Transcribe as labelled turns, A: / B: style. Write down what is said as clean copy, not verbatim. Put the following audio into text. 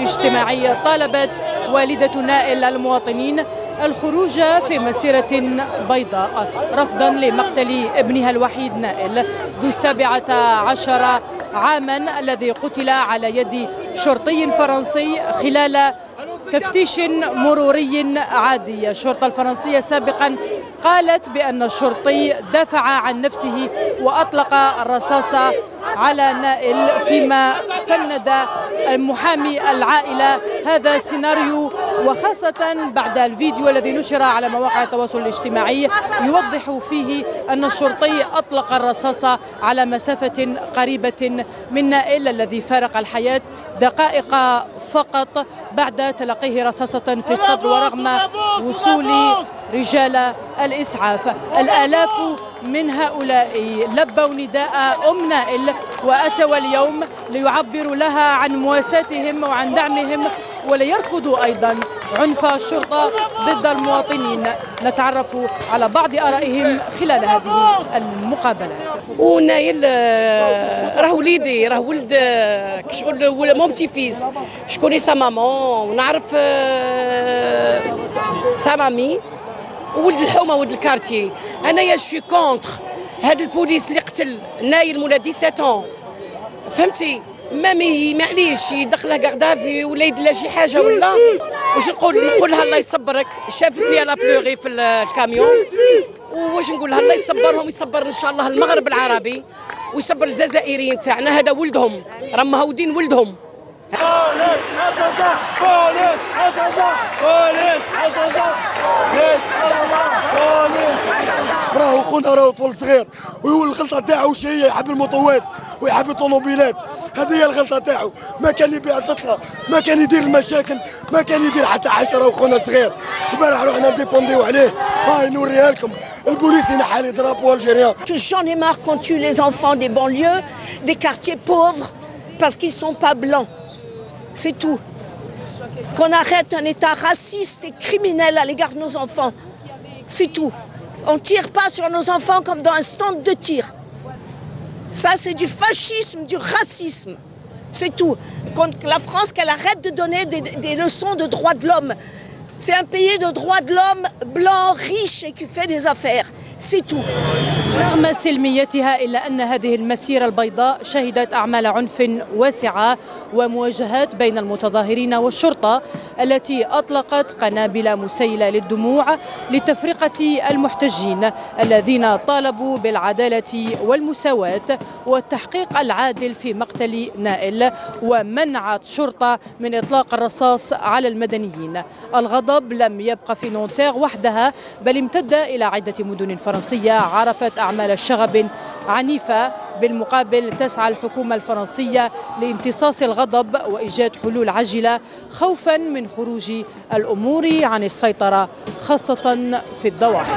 A: الاجتماعي طالبت والدة نائل المواطنين الخروج في مسيرة بيضاء رفضا لمقتل ابنها الوحيد نائل ذو 17 عاما الذي قتل على يد شرطي فرنسي خلال تفتيش مروري عادي. الشرطة الفرنسية سابقا قالت بأن الشرطي دافع عن نفسه وأطلق الرصاص على نائل، فيما فند محامي العائلة هذا السيناريو، وخاصة بعد الفيديو الذي نشر على مواقع التواصل الاجتماعي يوضح فيه أن الشرطي أطلق الرصاص على مسافة قريبة من نائل الذي فارق الحياة دقائق فقط بعد تلقيه رصاصة في الصدر، ورغم وصول رجال الإسعاف. الآلاف من هؤلاء لبوا نداء أم نائل وأتوا اليوم ليعبروا لها عن مواساتهم وعن دعمهم، وليرفضوا أيضا عنف الشرطة ضد المواطنين. نتعرف على بعض آرائهم خلال هذه المقابلات.
B: ونايل راه وليدي، راه ولد شغل مون بتي فيس، شكوني سا مامون ونعرف سا مامي، ولد الحومه ولد الكارتي. انايا شي كونتر هاد البوليس اللي قتل نايل مولا 17 فهمتي، معليش يدخله كاردافي ولا يدير له شي حاجه ولا واش نقول لها الله يصبرك. شافتني انا بلوغي في الكاميون، واش نقول لها الله يصبرهم، يصبر ان شاء الله المغرب العربي ويصبر الجزائريين تاعنا، هذا ولدهم راه مهودين ولدهم.
C: راهو خونا راهو طفل صغير، والغلطه تاعو واش هي؟ يحب الموطوات ويحب الطوموبيلات، هذه هي الغلطه تاعو. ما كان يبيع الطفله، ما كان يدير المشاكل، ما كان يدير حتى حاجه. راهو خونا صغير. البارح رحنا نديفونديو عليه، هاي نوريها لكم. البوليس ينحى لي درابو الجيريان.
D: J'en ai marre qu'on tue les enfants des banlieues, des quartiers pauvres, parce qu'ils sont pas blancs. C'est tout. Qu'on arrête un État raciste et criminel à l'égard de nos enfants. C'est tout. On ne tire pas sur nos enfants comme dans un stand de tir. Ça, c'est du fascisme, du racisme. C'est tout. La France, qu'elle arrête de donner des leçons de droits de l'homme. C'est un pays de droits de l'homme blanc, riche et qui fait des affaires. C'est tout.
A: رغم سلميتها إلا أن هذه المسيرة البيضاء شهدت أعمال عنف واسعة ومواجهات بين المتظاهرين والشرطة التي أطلقت قنابل مسيلة للدموع لتفرقة المحتجين الذين طالبوا بالعدالة والمساواة والتحقيق العادل في مقتل نائل، ومنعت الشرطة من إطلاق الرصاص على المدنيين. الغضب لم يبقى في نونتير وحدها، بل امتد إلى عدة مدن فرنسية عرفت أعمال شغب عنيفة. بالمقابل تسعى الحكومة الفرنسية لامتصاص الغضب وإيجاد حلول عاجلة خوفا من خروج الأمور عن السيطرة خاصة في الضواحي.